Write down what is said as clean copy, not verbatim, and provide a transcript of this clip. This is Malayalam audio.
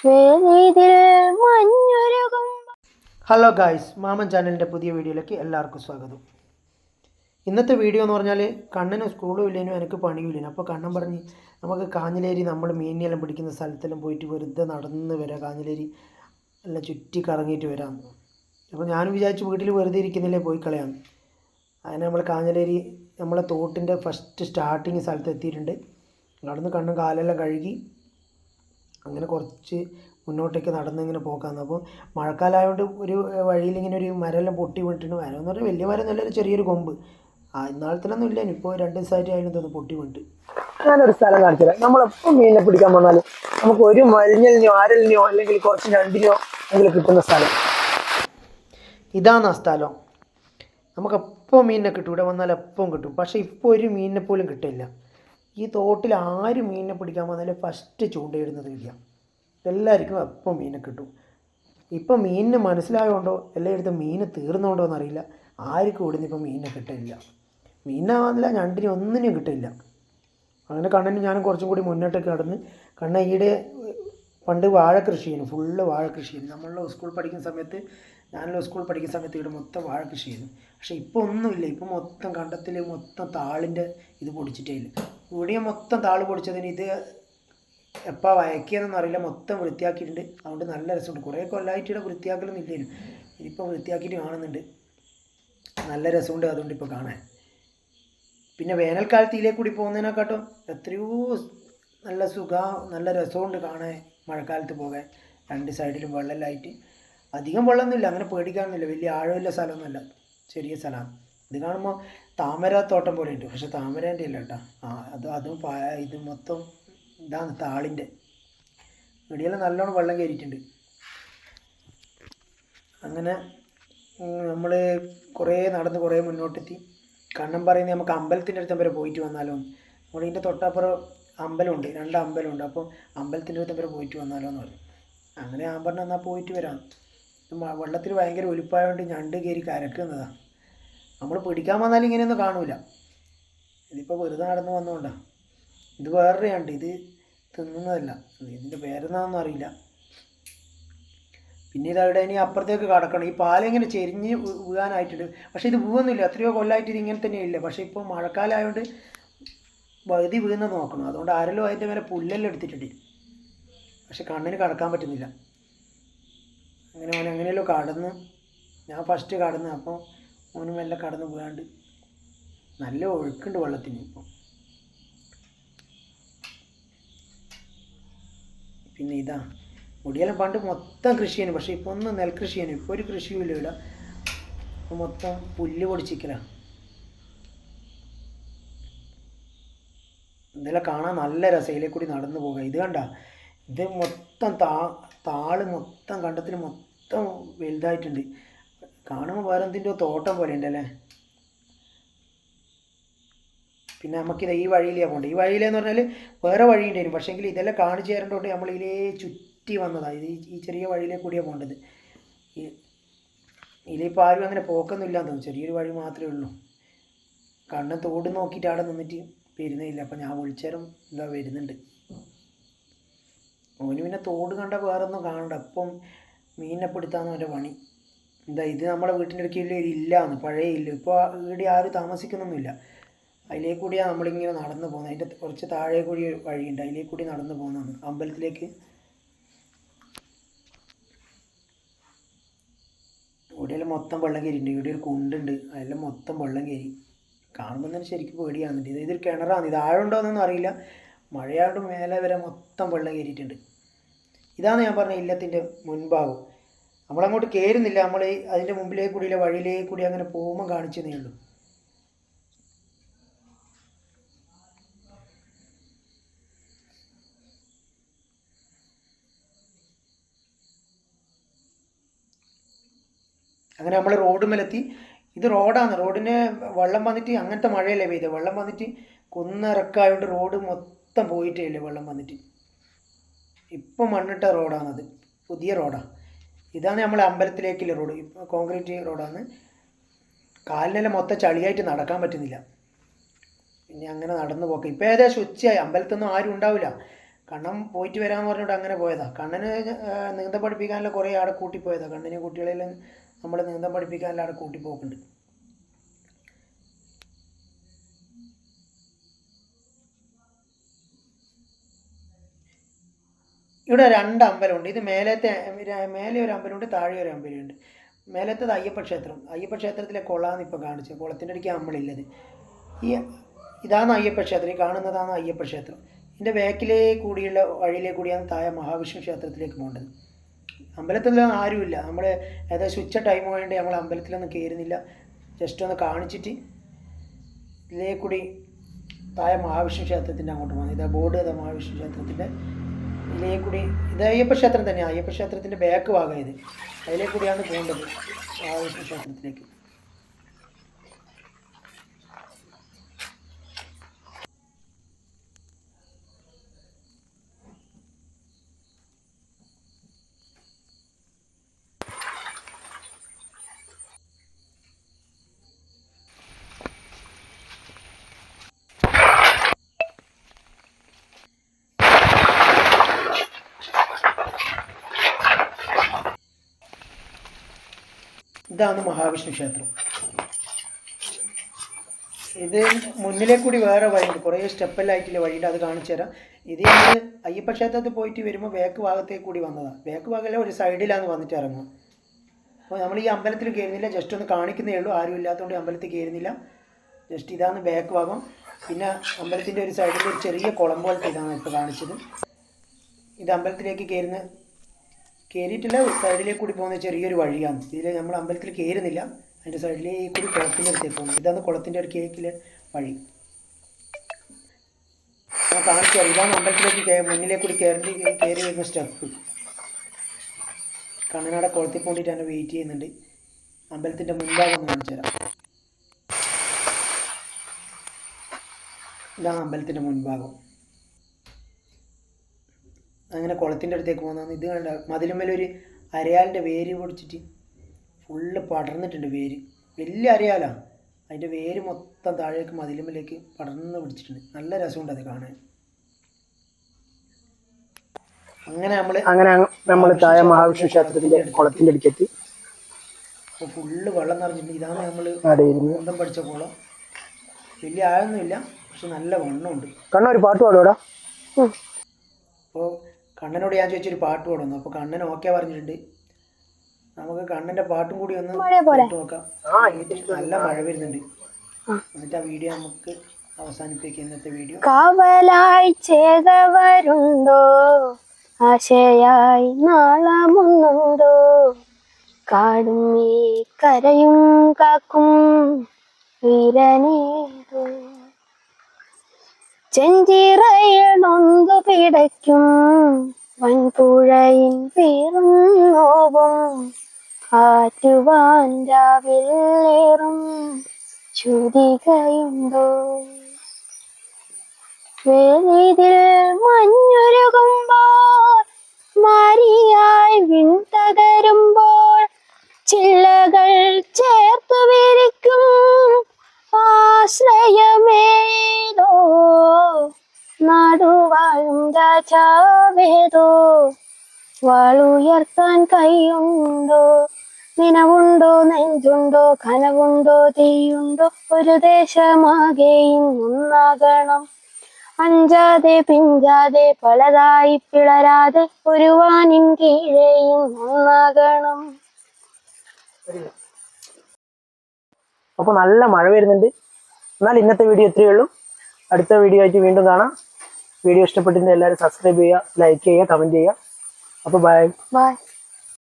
ഹലോ ഗായ്സ്, മാമൻ ചാനലിൻ്റെ പുതിയ വീഡിയോയിലേക്ക് എല്ലാവർക്കും സ്വാഗതം. ഇന്നത്തെ വീഡിയോ എന്ന് പറഞ്ഞാൽ കണ്ണന് സ്കൂളും ഇല്ലേനും എനിക്ക് പണിയില്ലേനും. അപ്പോൾ കണ്ണൻ പറഞ്ഞ് നമുക്ക് കാഞ്ഞിലേരി നമ്മൾ മീനിനെല്ലാം പിടിക്കുന്ന സ്ഥലത്തെല്ലാം പോയിട്ട് വെറുതെ നടന്ന് വരാം, കാഞ്ഞിലേരി എല്ലാം ചുറ്റി കറങ്ങിയിട്ട് വരാം. അപ്പോൾ ഞാൻ വിചാരിച്ചു വീട്ടിൽ വെറുതെ ഇരിക്കുന്നില്ലേ പോയി കളയാം. അങ്ങനെ നമ്മൾ കാഞ്ഞിലേരി നമ്മളെ തോട്ടിൻ്റെ ഫസ്റ്റ് സ്റ്റാർട്ടിങ് സ്ഥലത്ത് എത്തിയിട്ടുണ്ട്. നടന്ന് കണ്ണും കാലെല്ലാം കഴുകി അങ്ങനെ കുറച്ച് മുന്നോട്ടേക്ക് നടന്നിങ്ങനെ പോക്കാന്ന്. അപ്പോൾ മഴക്കാലമായതുകൊണ്ട് ഒരു വഴിയിൽ ഇങ്ങനെ ഒരു മരമെല്ലാം പൊട്ടി വീണിട്ടുണ്ട്. മരം എന്ന് പറഞ്ഞാൽ വലിയ മരം, നല്ലൊരു ചെറിയൊരു കൊമ്പ്. ഇന്നാളത്തിലൊന്നും ഇല്ല, ഇപ്പോൾ 2 ദിവസമായിട്ട് ആയാലും തോന്നുന്നു പൊട്ടി വീണിട്ട്. ഞാനൊരു സ്ഥലം കാണിച്ചില്ല. നമ്മളെപ്പോൾ മീനിനെ പിടിക്കാൻ വന്നാൽ നമുക്ക് ഒരു മരിഞ്ഞലിനെയോ ആരലിനെയോ അല്ലെങ്കിൽ കുറച്ച് ഞണ്ടിനെയോ എങ്കിലും കിട്ടുന്ന സ്ഥലം ഇതാണ് ആ സ്ഥലം. നമുക്കെപ്പോൾ മീനിനെ കിട്ടും, ഇവിടെ വന്നാൽ എപ്പം കിട്ടും. പക്ഷേ ഇപ്പോൾ ഒരു മീനിനെ പോലും കിട്ടില്ല. ഈ തോട്ടിൽ ആര് മീനിനെ പിടിക്കാൻ വന്നാലും ഫസ്റ്റ് ചൂണ്ടയിടുന്നത് ഇല്ല. എല്ലാവർക്കും എപ്പം മീനെ കിട്ടും. ഇപ്പം മീനിന് മനസ്സിലായതുകൊണ്ടോ എല്ലായിടത്തും മീന് തീർന്നുകൊണ്ടോ എന്നറിയില്ല, ആർക്കും ഇവിടുന്ന് ഇപ്പം മീനിനെ കിട്ടില്ല. മീനാവില്ല, ഞണ്ടിന് ഒന്നിനും കിട്ടില്ല. അങ്ങനെ കണ്ണന് ഞാനും കുറച്ചും കൂടി മുന്നോട്ടേക്ക് നടന്ന് കണ്ണ ഈടെ പണ്ട് വാഴ കൃഷി ചെയ്യുന്നു, ഫുള്ള് വാഴ കൃഷി ചെയ്യുന്നു. നമ്മളുടെ സ്കൂൾ പഠിക്കുന്ന സമയത്ത്, ഞാനെല്ലാം സ്കൂൾ പഠിക്കുന്ന സമയത്ത് ഇവിടെ മൊത്തം വാഴ കൃഷി ചെയ്യുന്നു. പക്ഷേ ഇപ്പോൾ ഒന്നുമില്ല. ഇപ്പം മൊത്തം കണ്ടത്തിൽ മൊത്തം താളിൻ്റെ ഇത് പൊടിച്ചിട്ടേ ഇല്ല. ഇവിടെ മൊത്തം താള് പൊടിച്ചതിന് ഇത് എപ്പോൾ വയക്കിയതെന്ന് അറിയില്ല, മൊത്തം വൃത്തിയാക്കിയിട്ടുണ്ട്. അതുകൊണ്ട് നല്ല രസമുണ്ട്. കുറേ കൊല്ലമായിട്ട് ഇവിടെ വൃത്തിയാക്കലൊന്നും ഇല്ലേനും, ഇതിപ്പോൾ വൃത്തിയാക്കിയിട്ട് കാണുന്നുണ്ട്. നല്ല രസമുണ്ട് അതുകൊണ്ട് ഇപ്പോൾ കാണാൻ. പിന്നെ വേനൽക്കാലത്ത് ഇതിലേ കൂടി പോകുന്നതിനെക്കാട്ടും എത്രയോ നല്ല നല്ല രസമുണ്ട് കാണാൻ മഴക്കാലത്ത് പോകാൻ. 2 സൈഡിലും വെള്ളമെല്ലാമായിട്ട്. അധികം വെള്ളമൊന്നുമില്ല, അങ്ങനെ പേടിക്കാനൊന്നുമില്ല. വലിയ ആഴമില്ല സ്ഥലമൊന്നുമല്ല, ചെറിയ സ്ഥലമാണ്. ഇത് കാണുമ്പോൾ താമര തോട്ടം പോലെ ഉണ്ട്, പക്ഷെ താമരേൻ്റെ ഇല്ല കേട്ടോ. അതും ഇത് മൊത്തം ഇതാണ് താളിൻ്റെ. ഇവിടെയെല്ലാം നല്ലോണം വെള്ളം കയറിയിട്ടുണ്ട്. അങ്ങനെ നമ്മൾ കുറേ നടന്ന് കുറേ മുന്നോട്ടെത്തി. കണ്ണൻ പറയുന്നത് നമുക്ക് അമ്പലത്തിൻ്റെ അടുത്തം വരെ പോയിട്ട് വന്നാലോ. നമ്മുടെ ഇതിൻ്റെ തൊട്ടപ്പുറം അമ്പലമുണ്ട്, 2 അമ്പലമുണ്ട്. അപ്പോൾ അമ്പലത്തിൻ്റെ അടുത്തം വരെ പോയിട്ട് വന്നാലോ എന്ന് പറഞ്ഞു. അങ്ങനെ ഞാൻ പറഞ്ഞു എന്നാൽ പോയിട്ട് വരാം. വെള്ളത്തിൽ ഭയങ്കര ഒലിപ്പായതുകൊണ്ട് ഞണ്ട് കയറി കരക്കുന്നതാണ്. നമ്മൾ പിടിക്കാൻ വന്നാലും ഇങ്ങനെയൊന്നും കാണൂല. ഇതിപ്പോൾ വെറുതെ നടന്ന് വന്നുകൊണ്ടാണ്. ഇത് വേറൊരു ഞണ്ട്, ഇത് തിന്നുന്നതല്ല. ഇതിൻ്റെ പേരെന്നാണെന്നും അറിയില്ല. പിന്നെ ഇതവിടെ ഇനി അപ്പുറത്തേക്ക് കടക്കണം. ഈ പാലിങ്ങനെ ചെരിഞ്ഞ് വീഴാനായിട്ടുണ്ട്. പക്ഷേ ഇത് വീഴുന്നില്ല, എത്രയോ കൊല്ലമായിട്ട് ഇത് ഇങ്ങനെ തന്നെയില്ല. പക്ഷേ ഇപ്പോൾ മഴക്കാലമായതുകൊണ്ട് പകുതി വീഴുന്നത് നോക്കണം. അതുകൊണ്ട് ആരെല്ലോ അതിൻ്റെ മേലെ പുല്ലെല്ലാം എടുത്തിട്ടുണ്ട്. പക്ഷെ കണ്ണിന് കടക്കാൻ പറ്റുന്നില്ല. അങ്ങനെ അവൻ എങ്ങനെയല്ലോ കടന്ന്, ഞാൻ ഫസ്റ്റ് കടന്ന്. അപ്പോൾ അവനും എല്ലാം കടന്ന് വീഴാണ്ട് നല്ല ഒഴുക്കുണ്ട് വെള്ളത്തിന് ഇപ്പോൾ. പിന്നെ ഇതാ മുടിയെല്ലാം പണ്ട് മൊത്തം കൃഷി ചെയ്യുന്നു, പക്ഷേ ഇപ്പോൾ ഒന്നും നെൽകൃഷി ചെയ്യുന്നു. ഇപ്പോൾ ഒരു കൃഷിയും ഇല്ല ഇവിടെ. ഇപ്പോൾ മൊത്തം പുല്ല് പൊടിച്ചിക്കലാണ്. ഇതെല്ലാം കാണാൻ നല്ല രസം. ഇതിലേ കൂടി നടന്നു പോകാം. ഇത് കണ്ട, ഇത് മൊത്തം താള് മൊത്തം കണ്ടത്തിൽ മൊത്തം വലുതായിട്ടുണ്ട്. കാണുമ്പോൾ വേറെ എന്തിൻ്റെയോ തോട്ടം പോലെ ഉണ്ടല്ലേ. പിന്നെ നമുക്കിത് ഈ വഴിയിലാണ് പോകേണ്ടത്. ഈ വഴിയിലെന്ന് പറഞ്ഞാൽ വേറെ വഴിയുണ്ടായിരുന്നു, പക്ഷേങ്കിൽ ഇതെല്ലാം കാണിച്ചു തരേണ്ടതുകൊണ്ട് നമ്മൾ ഇതിലേ ചുറ്റി വന്നതാണ്. ഈ ചെറിയ വഴിയിലേ കൂടിയാണ് പോകേണ്ടത്. ഇതിലിപ്പോൾ ആരും അങ്ങനെ പോക്കൊന്നുമില്ലാന്ന് തോന്നുന്നു, ചെറിയൊരു വഴി മാത്രമേ ഉള്ളൂ. കണ്ണൻ തോട് നോക്കിയിട്ട് അവിടെ നിന്നിട്ട് വരുന്നില്ല. അപ്പം ഞാൻ വിളിച്ചേരം എന്താ വരുന്നുണ്ട്. ഓന് പിന്നെ തോട് കണ്ട വേറൊന്നും കാണണ്ട, അപ്പം മീനിനെ പിടുത്താന്ന് അവൻ്റെ പണി. എന്താ ഇത് നമ്മുടെ വീട്ടിൻ്റെ ഇടയ്ക്ക് ഇല്ലാന്ന്, പഴയ ഇല്ല. ഇപ്പോൾ ഇവിടെ ആരും താമസിക്കുന്നൊന്നുമില്ല. അതിലേ കൂടിയാണ് നമ്മളിങ്ങനെ നടന്നു പോകുന്നത്. അതിൻ്റെ കുറച്ച് താഴെ കൂടി വഴിയുണ്ട്, അതിലേ കൂടി നടന്നു പോകുന്നതാണ് അമ്പലത്തിലേക്ക്. ഇവിടെയെല്ലാം മൊത്തം വെള്ളം കയറിയിട്ടുണ്ട്. ഇവിടെ ഒരു കുണ്ടുണ്ട്, അതിലെല്ലാം മൊത്തം വെള്ളം കയറി. കാണുമ്പോൾ തന്നെ ശരിക്കും പേടിയാകുന്നുണ്ട്. ഇതൊരു കിണറാണ്. ഇത് ആഴമുണ്ടോയെന്നൊന്നും അറിയില്ല. മഴയാണ്ട് മേലെ വരെ മൊത്തം വെള്ളം കയറിയിട്ടുണ്ട്. ഇതാണ് ഞാൻ പറഞ്ഞ ഇല്ലത്തിൻ്റെ മുൻഭാഗം. നമ്മളങ്ങോട്ട് കയറുന്നില്ല, നമ്മൾ അതിൻ്റെ മുമ്പിലേക്ക് കൂടിയില്ല, വഴിയിലേക്ക് കൂടി അങ്ങനെ പോകുമ്പോൾ കാണിച്ചതേ ഉള്ളൂ. അങ്ങനെ നമ്മൾ റോഡുമേലെത്തി. ഇത് റോഡാണ്. റോഡിന് വെള്ളം വന്നിട്ട് അങ്ങനത്തെ മഴയല്ലേ പെയ്തത്. വെള്ളം വന്നിട്ട് കുന്നിറക്കായതുകൊണ്ട് റോഡ് മൊത്തം പോയിട്ടേ ഇല്ല വെള്ളം വന്നിട്ട്. ഇപ്പം മണ്ണിട്ട റോഡാണത്, പുതിയ റോഡാണ്. ഇതാണ് നമ്മൾ അമ്പലത്തിലേക്കുള്ള റോഡ്. കോൺക്രീറ്റ് റോഡാണ്. കാലിനെല്ലാം മൊത്തം ചളിയായിട്ട് നടക്കാൻ പറ്റുന്നില്ല. പിന്നെ അങ്ങനെ നടന്നു പോക്കാം. ഇപ്പോൾ ഏകദേശം ഉച്ചയായി, അമ്പലത്തൊന്നും ആരും ഉണ്ടാവില്ല. കണ്ണൻ പോയിട്ട് വരാമെന്ന് പറഞ്ഞിട്ട് അങ്ങനെ പോയതാ. കണ്ണന് നീന്തം പഠിപ്പിക്കാനുള്ള കുറേ ആടെ കൂട്ടിപ്പോയതാ. കണ്ണനെ കുട്ടികളെല്ലാം നമ്മൾ നീന്തം പഠിപ്പിക്കാനുള്ള ആടെ കൂട്ടിപ്പോക്കുണ്ട്. ഇവിടെ 2 അമ്പലമുണ്ട്. ഇത് മേലെ ഒരു അമ്പലമുണ്ട്, താഴെ ഒരു അമ്പലമുണ്ട്. മേലത്തേത് അയ്യപ്പ ക്ഷേത്രം. അയ്യപ്പ ക്ഷേത്രത്തിലെ കുളമാണ് ഇപ്പോൾ കാണിച്ചത്. കുളത്തിൻ്റെ ഇടയ്ക്ക് നമ്മളില്ലത്. ഇതാണ് അയ്യപ്പ ക്ഷേത്രം. ഈ കാണുന്നതാണ് അയ്യപ്പ ക്ഷേത്രം. ഇതിൻ്റെ ബാക്കിലേ കൂടിയുള്ള വഴിയിലേ കൂടിയാണ് താഴെ മഹാവിഷ്ണു ക്ഷേത്രത്തിലേക്ക് പോകേണ്ടത്. അമ്പലത്തിലൊന്നും ആരുമില്ല. നമ്മൾ ഏകദേശം ഉച്ച ടൈം വേണ്ടി ഞങ്ങൾ അമ്പലത്തിലൊന്നും കയറുന്നില്ല. ജസ്റ്റ് ഒന്ന് കാണിച്ചിട്ട് ഇതിലേ കൂടി താഴെ മഹാവിഷ്ണു ക്ഷേത്രത്തിൻ്റെ അങ്ങോട്ട് പോകുന്നത്. ഇതാ ബോർഡ്, ഇതാ മഹാവിഷ്ണു ക്ഷേത്രത്തിൻ്റെ ഇതിലേ കൂടി. ഇത് അയ്യപ്പ ക്ഷേത്രം തന്നെയാണ്. അയ്യപ്പ ക്ഷേത്രത്തിൻ്റെ ബാക്ക് ഭാഗം ഇത്. അതിലേ കൂടിയാണ് പോകേണ്ടത് മഹാവിഷ്ണു ക്ഷേത്രത്തിലേക്ക്. ഇതാണ് മഹാവിഷ്ണു ക്ഷേത്രം. ഇത് മുന്നിലേ കൂടി വേറെ വഴിയുണ്ട്, കുറേ സ്റ്റെപ്പെല്ലായിട്ടുള്ള വഴിയുണ്ട്. അത് കാണിച്ചു തരാം. ഇത് നമ്മൾ അയ്യപ്പ ക്ഷേത്രത്തിൽ പോയിട്ട് വരുമ്പോൾ ബാക്ക് ഭാഗത്തേക്ക് കൂടി വന്നതാണ്. ബാക്ക് ഭാഗമല്ല, ഒരു സൈഡിലാണ് വന്നിട്ട് ഇറങ്ങുക. അപ്പോൾ നമ്മൾ ഈ അമ്പലത്തിൽ കയറുന്നില്ല, ജസ്റ്റ് ഒന്ന് കാണിക്കുന്നേ ഉള്ളൂ. ആരും ഇല്ലാത്തതുകൊണ്ട് അമ്പലത്തിൽ കയറുന്നില്ല. ജസ്റ്റ് ഇതാണ് ബാക്ക് ഭാഗം. പിന്നെ അമ്പലത്തിൻ്റെ ഒരു സൈഡിൽ ഒരു ചെറിയ കുളം പോലത്തെ ഇതാണ് ഇപ്പോൾ കാണിച്ചത്. ഇത് അമ്പലത്തിലേക്ക് കയറിയിട്ടില്ല, സൈഡിലേക്ക് കൂടി പോകുന്ന ചെറിയൊരു വഴിയാണ്. ഇതിൽ നമ്മൾ അമ്പലത്തിൽ കയറുന്നില്ല, അതിൻ്റെ സൈഡിലേക്ക് കൂടി കുളത്തിൻ്റെ അടുത്തേക്ക് പോകുന്നത്. ഇതാണ് കുളത്തിൻ്റെ അടുക്കേക്കിലെ വഴി. ഞാൻ കാണിച്ചു തരാം. ഇതാണ് അമ്പലത്തിലേക്ക് മുന്നിലേക്ക് കൂടി കയറി വരുന്ന സ്റ്റെപ്പ്. കണ്ണനാടെ കുളത്തിൽ പോയിട്ട് എന്നെ വെയിറ്റ് ചെയ്യുന്നുണ്ട്. അമ്പലത്തിൻ്റെ മുൻഭാഗം ഒന്ന് കാണിച്ചു തരാം. ഇതാണ് അമ്പലത്തിൻ്റെ മുൻഭാഗം. അങ്ങനെ കുളത്തിൻ്റെ അടുത്തേക്ക് പോകുന്നതാണ്. ഇത് കണ്ട മതിലുമ്മേലൊരു അരയാലിൻ്റെ വേര് പൊടിച്ചിട്ട് ഫുള്ള് പടർന്നിട്ടുണ്ട്. വേര് വലിയ അരയാലാണ്. അതിൻ്റെ വേര് മൊത്തം താഴേക്ക് മതിലുമ്മലേക്ക് പടർന്ന് പിടിച്ചിട്ടുണ്ട്. നല്ല രസമുണ്ട് അത് കാണാൻ. അങ്ങനെ നമ്മൾ താഴെ മഹാവിഷ്ണു ക്ഷേത്രത്തിൻ്റെ കുളത്തിൻ്റെ അടുക്കെത്തി. അപ്പോൾ ഫുള്ള് വെള്ളം നിറഞ്ഞിട്ടുണ്ട്. ഇതാണ് നമ്മൾ നീന്തം പഠിച്ച കുളം. വലിയ ആഴൊന്നുമില്ല, പക്ഷെ നല്ല വണ്ണമുണ്ട്. കണ്ണ ഒരു പാട്ട് പാടുവാടാ. അപ്പോൾ കണ്ണനോട് ഞാൻ ചോദിച്ചൊരു പാട്ട് പാടുന്നു. അപ്പോൾ കണ്ണൻ ഓക്കെ പറഞ്ഞിട്ടുണ്ട്. നമുക്ക് കണ്ണൻ്റെ പാട്ടും കൂടി ഒന്ന് കേട്ട് നോക്കാം. നല്ല മഴ വരുന്നുണ്ട്. എന്നിട്ട് ആ വീഡിയോ നമുക്ക് അവസാനിപ്പിക്കാം. ഇന്നത്തെ വീഡിയോ. കാവലായി ചേകവരുണ്ടോ, ആശയായി നാളമുണ്ടോ, കാടും ഈ കരയും കാക്കും വീരനേതോ, ചെഞ്ചിറയിൽ നൊന്തു പിടയ്ക്കും വൻപുഴയിൻ പേറും നോവും, ആറ്റുവാൻ രാവിലേറും ചുരികയുണ്ടോ, വേലിതിൽ മഞ്ഞുരുകുമ്പോൾ മാരിയായി വിൺതകരുമ്പോൾ ചില്ലകൾ ചേർത്തു വിരിക്കും ആശ്രയമേതോ, നാടുവാഴും രാജാവേതോ, വാളുയർത്താൻ കൈയുണ്ടോ, നിനവുണ്ടോ നെഞ്ചുണ്ടോ, കനവുണ്ടോ തീയുണ്ടോ, ഒരു ദേശമാകെയും ഒന്നാകണം, അഞ്ചാതെ പിഞ്ചാതെ പലതായി പിളരാതെ ഒരു വാനിൻ കീഴേയും ഒന്നാകണം. അപ്പോൾ നല്ല മഴ വരുന്നുണ്ട്. എന്നാൽ ഇന്നത്തെ വീഡിയോ ഇത്രയേ ഉള്ളൂ. അടുത്ത വീഡിയോ ആയിട്ട് വീണ്ടും കാണാം. വീഡിയോ ഇഷ്ടപ്പെട്ടിട്ടുണ്ടെങ്കിൽ എല്ലാവരും സബ്സ്ക്രൈബ് ചെയ്യുക, ലൈക്ക് ചെയ്യുക, കമൻറ്റ് ചെയ്യുക. അപ്പോൾ ബൈ.